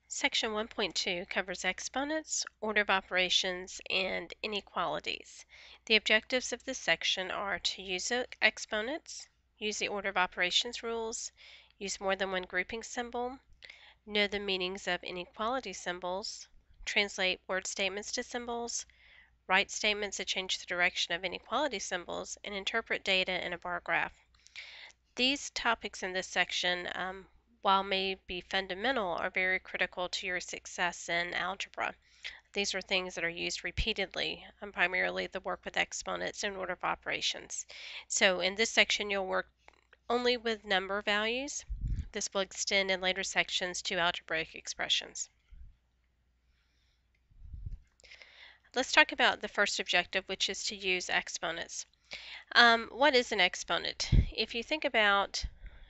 Section 1.2 covers exponents, order of operations, and inequalities. The objectives of this section are to use exponents, use the order of operations rules, use more than one grouping symbol, know the meanings of inequality symbols, translate word statements to symbols, write statements that change the direction of inequality symbols, and interpret data in a bar graph. These topics in this section, while may be fundamental, are very critical to your success in algebra. These are things that are used repeatedly, primarily the work with exponents and order of operations. So in this section you'll work only with number values. This will extend in later sections to algebraic expressions. Let's talk about the first objective, which is to use exponents. What is an exponent? If you think about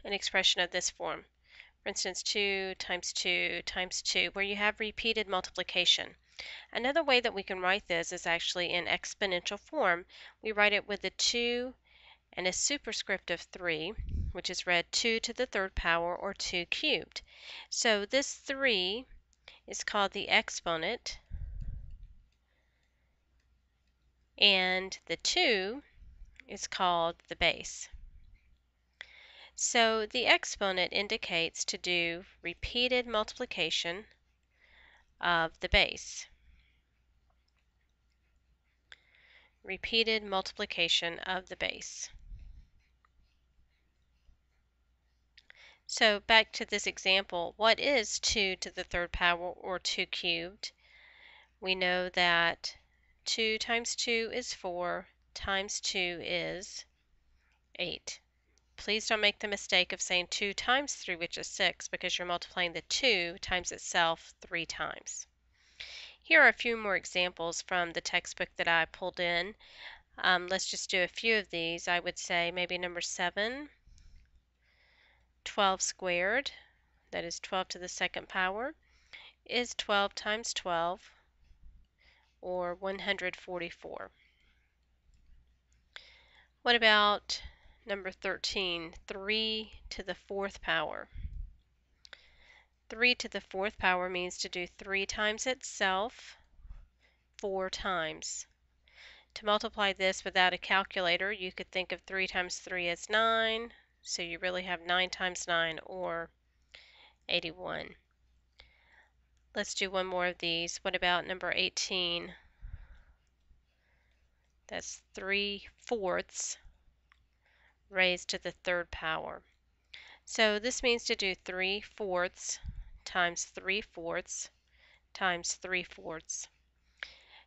an expression of this form, for instance, 2 times 2 times 2, where you have repeated multiplication. Another way that we can write this is actually in exponential form. We write it with a 2 and a superscript of 3, which is read 2 to the third power or 2 cubed. So this 3 is called the exponent, and the 2 is called the base. So the exponent indicates to do repeated multiplication of the base. Repeated multiplication of the base. So back to this example, what is 2 to the third power or 2 cubed? We know that 2 times 2 is 4, times 2 is 8. Please don't make the mistake of saying 2 times 3, which is 6, because you're multiplying the 2 times itself 3 times. Here are a few more examples from the textbook that I pulled in. Let's just do a few of these. I would say maybe number 7, 12 squared, that is 12 to the second power, is 12 times 12, or 144. What about number 13, 3 to the fourth power? 3 to the fourth power means to do 3 times itself 4 times. To multiply this without a calculator, you could think of 3 times 3 as 9, so you really have 9 times 9, or 81. Let's do one more of these. What about number 18? That's 3/4 raised to the third power. So this means to do 3/4 times 3/4 times 3/4.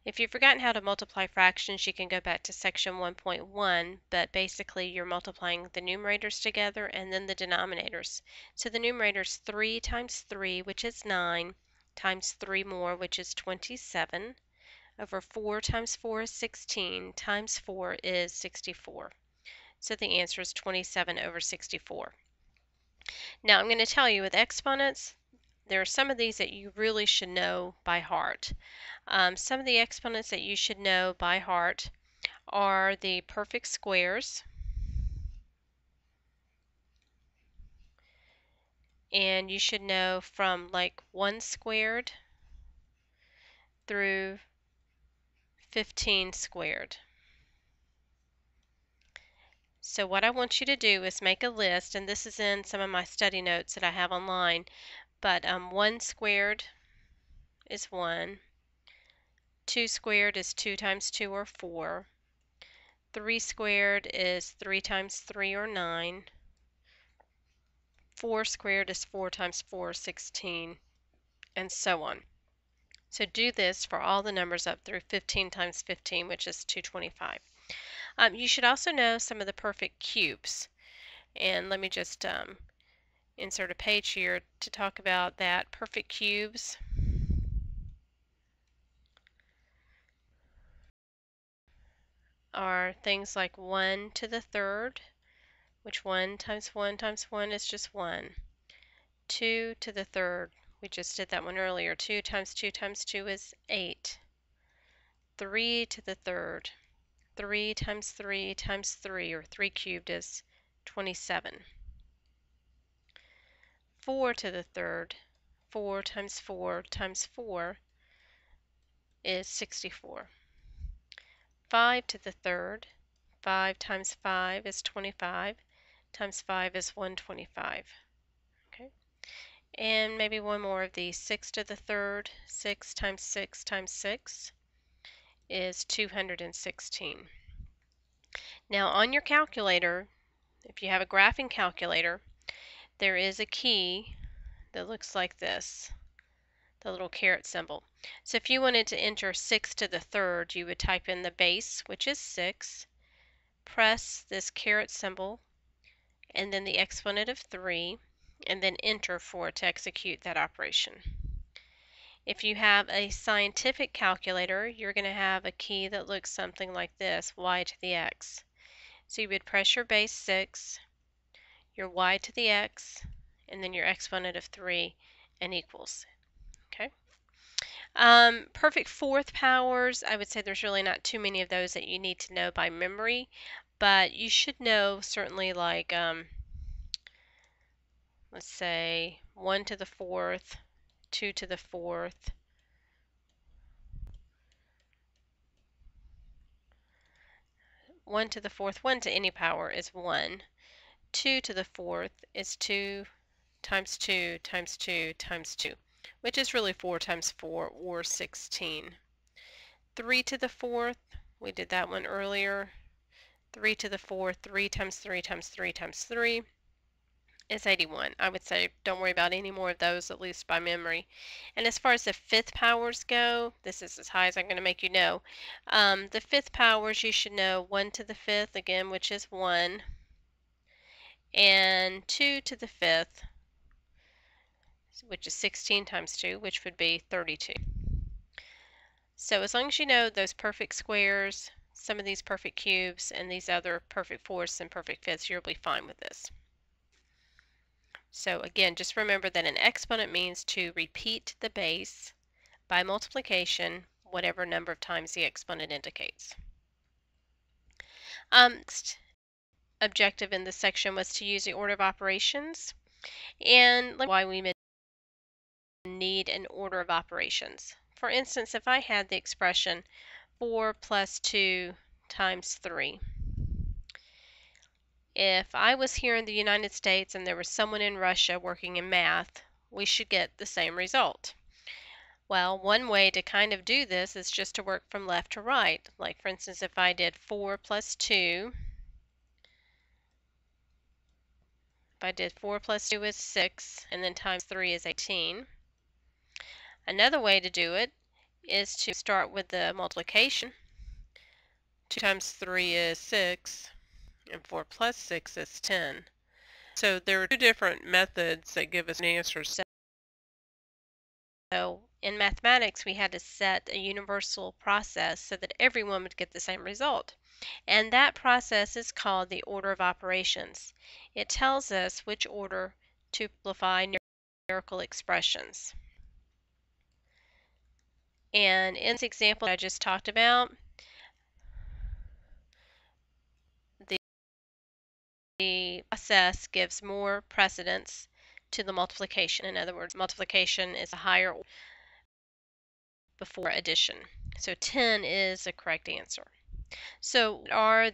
If you've forgotten how to multiply fractions, you can go back to section 1.1, but basically you're multiplying the numerators together and then the denominators. So the numerator is 3 times 3, which is 9, times 3 more, which is 27, over 4 times 4 is 16, times 4 is 64. So the answer is 27 over 64. Now I'm going to tell you with exponents, there are some of these that you really should know by heart. Some of the exponents that you should know by heart are the perfect squares, and you should know from like 1 squared through 15 squared. So what I want you to do is make a list, and this is in some of my study notes that I have online, but 1 squared is 1, 2 squared is 2 times 2 or 4, 3 squared is 3 times 3 or 9, 4 squared is 4 times 4 or 16, and so on. So do this for all the numbers up through 15 times 15, which is 225. You should also know some of the perfect cubes. And let me just insert a page here to talk about that. Perfect cubes are things like 1 to the third, which 1 times 1 times 1 is just 1. 2 to the third, we just did that one earlier. 2 times 2 times 2 is 8. 3 to the third, 3 times 3 times 3, or 3 cubed, is 27. 4 to the third, 4 times 4 times 4 is 64. 5 to the third, 5 times 5 is 25, times 5 is 125. Okay, and maybe one more of these. 6 to the third, 6 times 6 times 6 is 216. Now on your calculator, if you have a graphing calculator, there is a key that looks like this, the little caret symbol. So if you wanted to enter 6 to the third, you would type in the base, which is 6, press this caret symbol, and then the exponent of 3, and then enter for it to execute that operation. If you have a scientific calculator, you're going to have a key that looks something like this, y to the x. So you would press your base 6, your y to the x, and then your exponent of 3 and equals. Okay. Perfect fourth powers, I would say there's really not too many of those that you need to know by memory, but you should know certainly like, let's say 1 to the fourth, 2 to the fourth, 1 to the fourth, 1 to any power is 1. 2 to the fourth is 2 times 2 times 2 times 2, which is really 4 times 4, or 16. 3 to the fourth, we did that one earlier. 3 to the fourth, 3 times 3 times 3 times 3 is 81. I would say don't worry about any more of those, at least by memory. And as far as the fifth powers go, this is as high as I'm going to make you know. The fifth powers, you should know 1 to the fifth, again, which is 1, and 2 to the fifth, which is 16 times 2, which would be 32. So as long as you know those perfect squares, some of these perfect cubes, and these other perfect fourths and perfect fifths, you'll be fine with this. So again, just remember that an exponent means to repeat the base by multiplication, whatever number of times the exponent indicates. Next objective in this section was to use the order of operations, and why we need an order of operations. For instance, if I had the expression 4 plus 2 times 3, if I was here in the United States and there was someone in Russia working in math, we should get the same result. Well, one way to kind of do this is just to work from left to right. Like, for instance, if I did 4 plus 2, if I did 4 plus 2 is 6, and then times 3 is 18. Another way to do it is to start with the multiplication. 2 times 3 is 6, and 4 plus 6 is 10. So there are two different methods that give us an answer. So in mathematics, we had to set a universal process so that everyone would get the same result. And that process is called the order of operations. It tells us which order to simplify numerical expressions. And in this example I just talked about, the process gives more precedence to the multiplication. In other words, multiplication is a higher order before addition. So 10 is the correct answer. So what are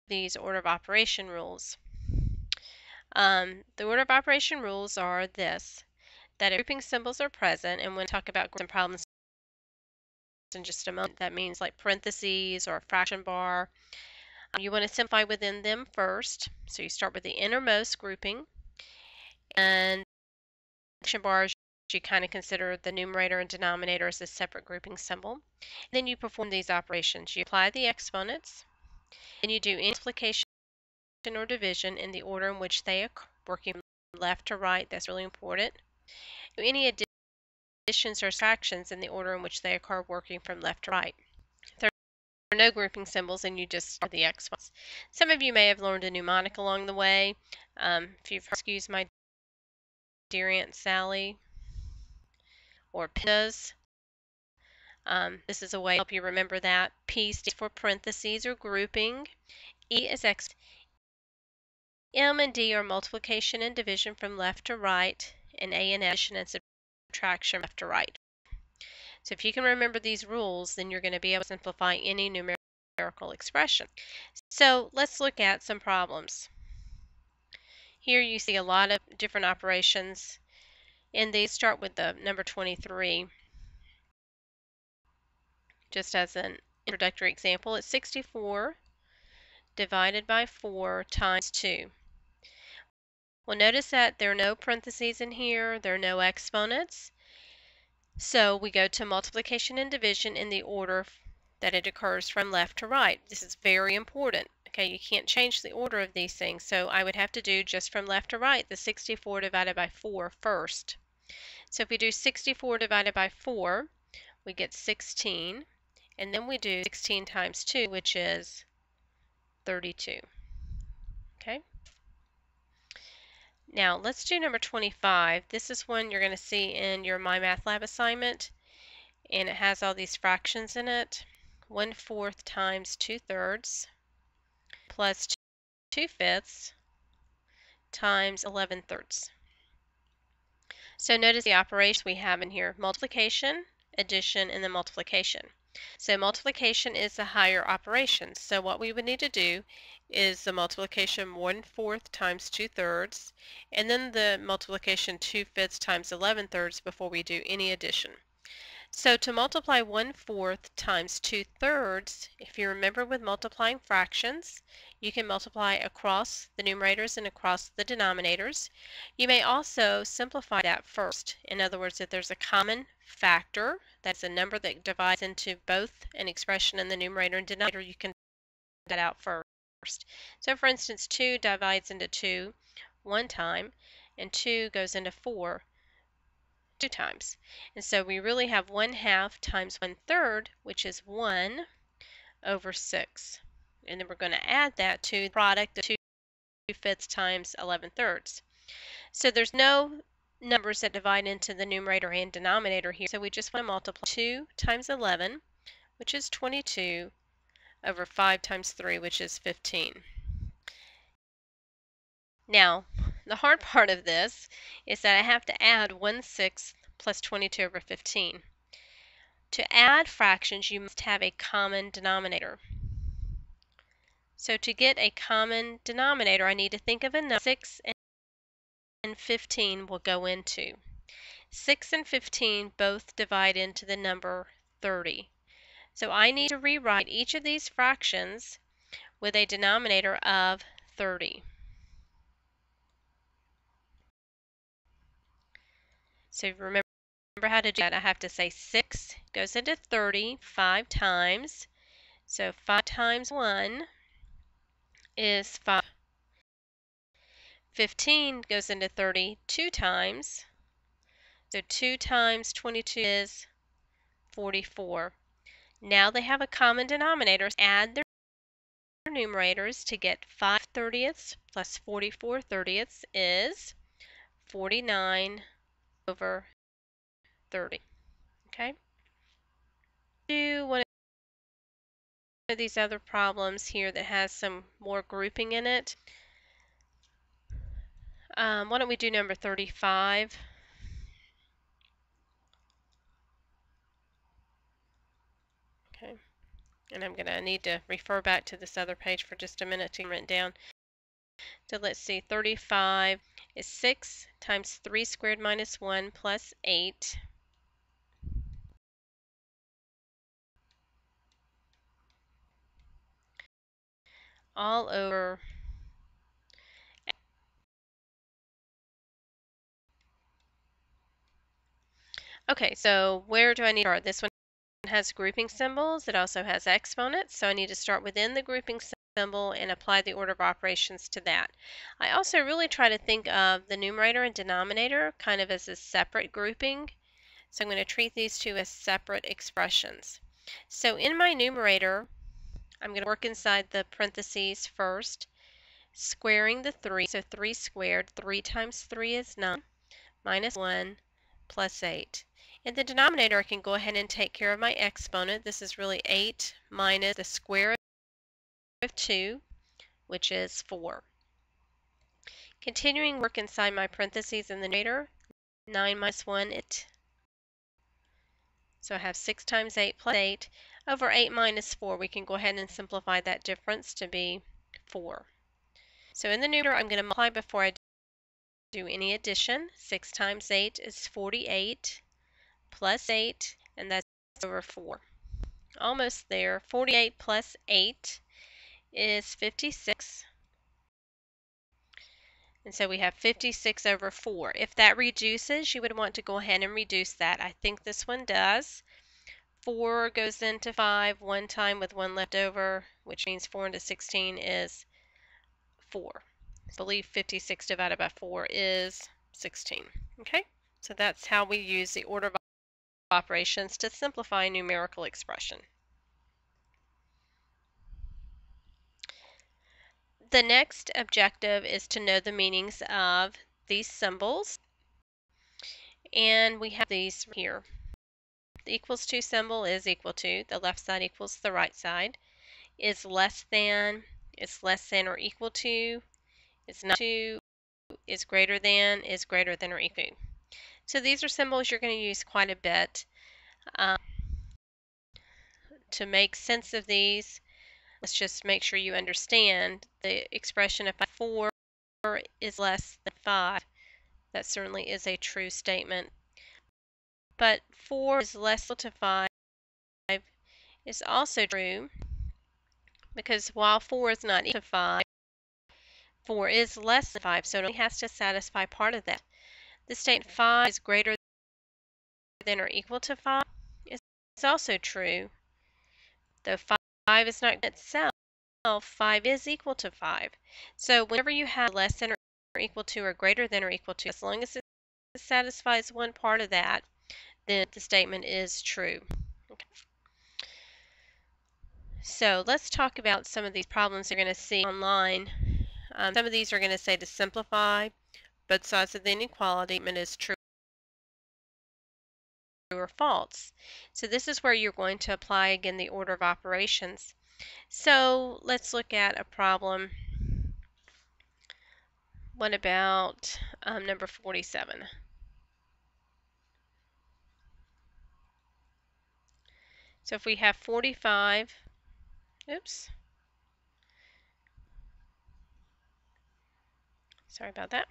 these order of operation rules? The order of operation rules are this, that if grouping symbols are present, and when we talk about some problems in just a moment, that means like parentheses or a fraction bar, you want to simplify within them first. So you start with the innermost grouping, and fraction bars, you kind of consider the numerator and denominator as a separate grouping symbol. Then you perform these operations. You apply the exponents, and you do multiplication or division in the order in which they are working from left to right. That's really important. Do any additions or subtractions in the order in which they occur working from left to right. If there are no grouping symbols, and you just start the exponents. Some of you may have learned a mnemonic along the way. If you've heard, excuse my dear Aunt Sally, or PIS, this is a way to help you remember that. P stands for parentheses or grouping. E is X. M and D are multiplication and division from left to right, and A and addition and subtraction subtraction left to right. So if you can remember these rules, then you're going to be able to simplify any numerical expression. So let's look at some problems. Here you see a lot of different operations, and they start with the number 23. Just as an introductory example, it's 64 divided by 4 times 2. Well, notice that there are no parentheses in here, there are no exponents. So we go to multiplication and division in the order that it occurs from left to right. This is very important. Okay, you can't change the order of these things, so I would have to do just from left to right the 64 divided by 4 first. So if we do 64 divided by 4, we get 16, and then we do 16 times 2, which is 32. Okay. Now let's do number 25. This is one you're going to see in your My Math Lab assignment, and it has all these fractions in it. 1/4 times 2/3 plus 2/5 times 11/3. So notice the operations we have in here: multiplication, addition, and then multiplication. So multiplication is the higher operation. So what we would need to do is the multiplication 1/4 times 2/3, and then the multiplication 2/5 times 11/3 before we do any addition. So to multiply 1/4 times 2/3, if you remember with multiplying fractions, you can multiply across the numerators and across the denominators. You may also simplify that first. In other words, if there's a common factor, that's a number that divides into both an expression in the numerator and denominator, you can take that out first. So for instance, 2 divides into 2 one time, and 2 goes into 4 2 times. And so we really have 1/2 times 1/3, which is 1/6. And then we're going to add that to the product of 2/5 times 11/3. So there's no numbers that divide into the numerator and denominator here. So we just want to multiply 2 times 11, which is 22, over 5 times 3, which is 15. Now, the hard part of this is that I have to add 1/6 plus 22 over 15. To add fractions, you must have a common denominator. So to get a common denominator, I need to think of a number 6 and 15 will go into. 6 and 15 both divide into the number 30. So I need to rewrite each of these fractions with a denominator of 30. So remember how to do that. I have to say 6 goes into 30 5 times. So 5 times 1 is 5. 15 goes into 30 2 times. So 2 times 22 is 44. Now they have a common denominator. Add their numerators to get 5/30 plus 44/30 is 49 over 30. Okay? Do one of these other problems here that has some more grouping in it. Why don't we do number 35? Okay. And I'm going to need to refer back to this other page for just a minute to write it down. So let's see, 35 is 6 times 3 squared minus 1 plus 8. All over . Okay, so where do I need to start? This one has grouping symbols. It also has exponents, so I need to start within the grouping symbol and apply the order of operations to that. I also really try to think of the numerator and denominator kind of as a separate grouping. So I'm going to treat these two as separate expressions. So in my numerator, I'm going to work inside the parentheses first, squaring the 3. So 3 squared, 3 times 3 is 9, minus 1 plus 8. In the denominator, I can go ahead and take care of my exponent. This is really 8 minus the square of 2, which is 4. Continuing work inside my parentheses in the numerator, 9 minus 1 is 8. So I have 6 times 8 plus 8 over 8 minus 4. We can go ahead and simplify that difference to be 4. So in the numerator, I'm going to multiply before I do any addition. 6 times 8 is 48 plus 8, and that's over 4. Almost there. 48 plus 8 is 56. And so we have 56 over 4. If that reduces, you would want to go ahead and reduce that. I think this one does. 4 goes into 5 one time with 1 left over, which means 4 into 16 is 4. I believe 56 divided by 4 is 16. Okay, so that's how we use the order of operations to simplify a numerical expression. The next objective is to know the meanings of these symbols. And we have these here. The equals to symbol is equal to, the left side equals the right side. Is less than or equal to, is not to, is greater than or equal to. So these are symbols you're going to use quite a bit. To make sense of these, let's just make sure you understand the expression if 4 is less than 5. That certainly is a true statement. But 4 is less equal to 5 is also true, because while 4 is not equal to 5, 4 is less than 5, so it only has to satisfy part of that. The statement 5 is greater than or equal to 5 is also true. Though 5 is not itself, 5 is equal to 5. So whenever you have less than or equal to or greater than or equal to, as long as it satisfies one part of that, then the statement is true. Okay. So let's talk about some of these problems you're going to see online. Some of these are going to say to simplify both sides of the inequality statement is true or false. So this is where you're going to apply again the order of operations. So let's look at a problem. What about number 47? So if we have 45, oops, sorry about that.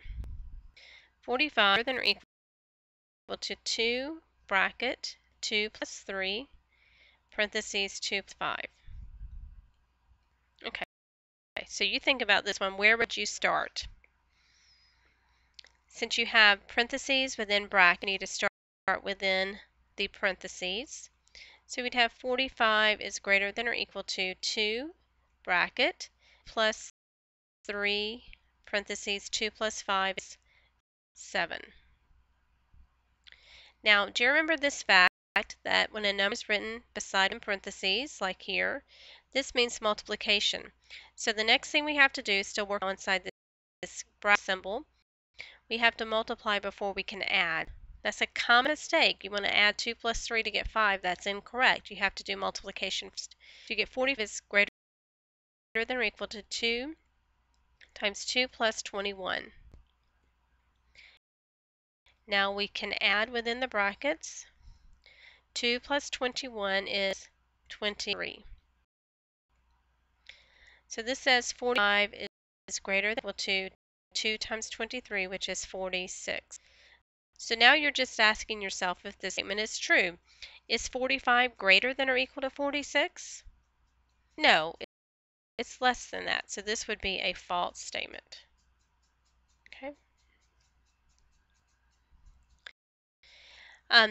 45 greater than or equal to 2 bracket 2 plus 3 parentheses 2 plus 5. Okay, so you think about this one. Where would you start? Since you have parentheses within bracket, you need to start within the parentheses. So we'd have 45 is greater than or equal to 2 bracket plus 3 parentheses 2 plus 5 is 7. Now, do you remember this fact that when a number is written beside in parentheses, like here, this means multiplication. So the next thing we have to do is still work inside this bracket symbol. We have to multiply before we can add. That's a common mistake. You want to add 2 plus 3 to get 5. That's incorrect. You have to do multiplication first. So you get 40 is greater than or equal to 2 times 2 plus 21. Now we can add within the brackets. 2 plus 21 is 23. So this says 45 is greater than or equal to 2 times 23, which is 46. So now you're just asking yourself if this statement is true. Is 45 greater than or equal to 46? No, it's less than that. So this would be a false statement. Okay.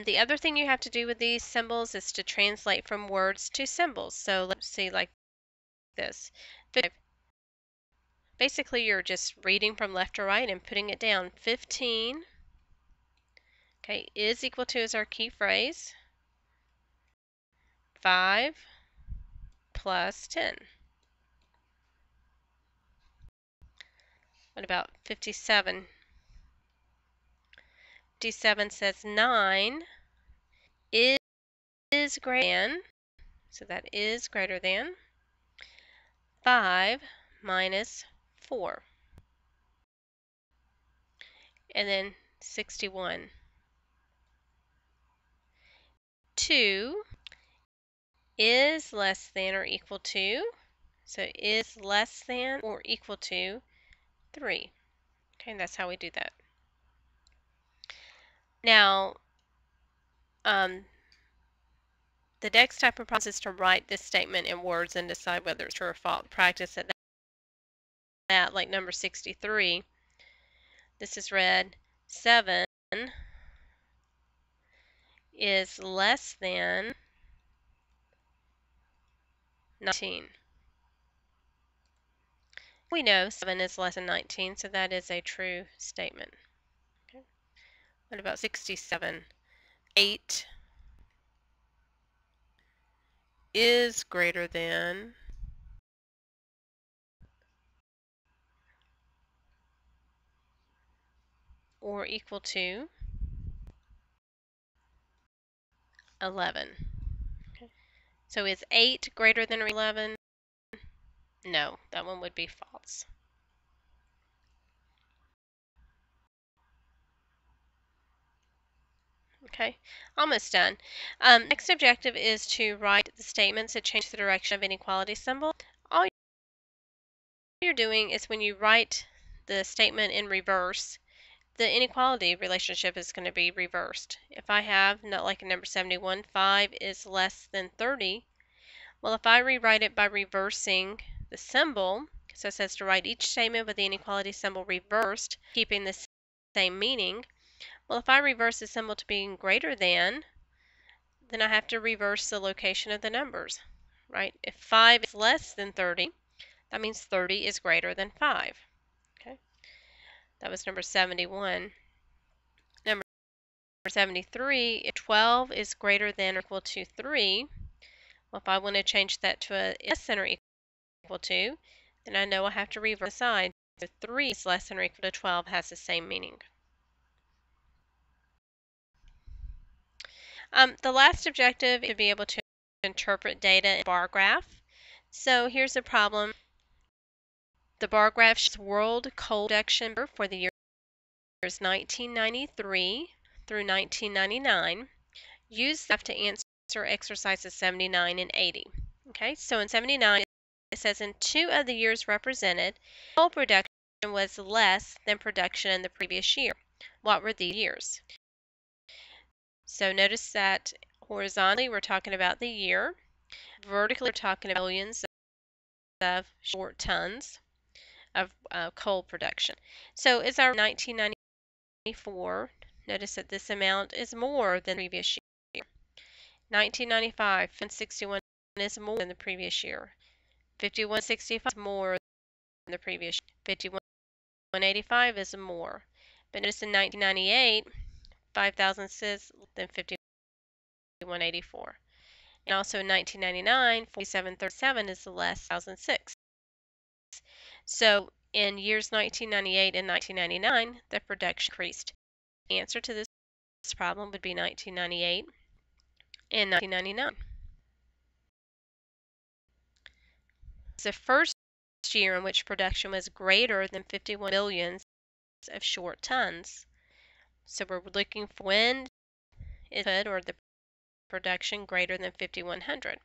The other thing you have to do with these symbols is to translate from words to symbols. So let's see, like this. Basically, you're just reading from left to right and putting it down. 15, okay, is equal to is our key phrase. 5 plus 10. What about 57? 57 says 9 is greater than, so that is greater than 5 minus 4. And then 61. 2 is less than or equal to, so is less than or equal to 3. Okay, and that's how we do that. Now, the next type of process is to write this statement in words and decide whether it's true or false. Practice at that, like number 63. This is read, 7 is less than 19. We know 7 is less than 19, so that is a true statement. Okay. What about 67? 8 is greater than or equal to 11. Okay. So is 8 greater than 11? No, that one would be false. Okay, almost done. Next objective is to write the statements that change the direction of inequality symbol. All you're doing is when you write the statement in reverse, the inequality relationship is going to be reversed. If I have, not like in number 71, 5 is less than 30, well, if I rewrite it by reversing the symbol, so it says to write each statement with the inequality symbol reversed, keeping the same meaning. Well, if I reverse the symbol to being greater than, then I have to reverse the location of the numbers, right? If 5 is less than 30, that means 30 is greater than 5. Okay, that was number 71. Number 73, if 12 is greater than or equal to 3, well, if I want to change that to a less than or equal to, then I know I have to reverse the sign. So 3 is less than or equal to 12 has the same meaning. The last objective is to be able to interpret data in a bar graph. So here's a problem. The bar graph shows world coal production for the years 1993 through 1999. Use that to answer exercises 79 and 80. Okay, so in 79, it says in 2 of the years represented, coal production was less than production in the previous year. What were these years? So notice that horizontally we're talking about the year. Vertically we're talking about millions of short tons of coal production. So is our 1994, notice that this amount is more than the previous year. 1995, 161 is more than the previous year. 5165 is more than the previous year. 5185 is more. But notice in 1998, 5006 than 5184. And also in 1999, 4737 is less than 1006. So in years 1998 and 1999, the production increased. The answer to this problem would be 1998 and 1999. The first year in which production was greater than 51 billion of short tons. So we're looking for when input or the production greater than 5100.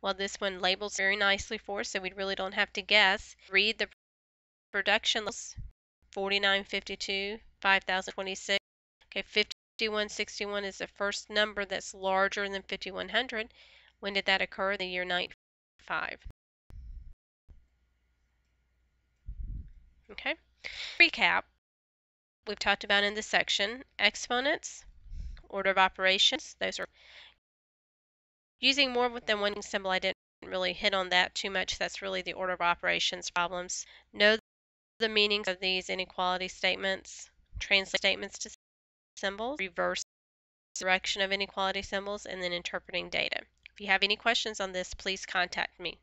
Well, this one labels very nicely for us, so we really don't have to guess. Read the production levels: 4952, 5026. Okay, 5161 is the first number that's larger than 5100. When did that occur? The year 95. Okay, recap. We've talked about in this section exponents, order of operations. Those are using more than one symbol. I didn't really hit on that too much. That's really the order of operations problems. Know the meanings of these inequality statements, translate statements to symbols, reverse direction of inequality symbols, and then interpreting data. If you have any questions on this, please contact me.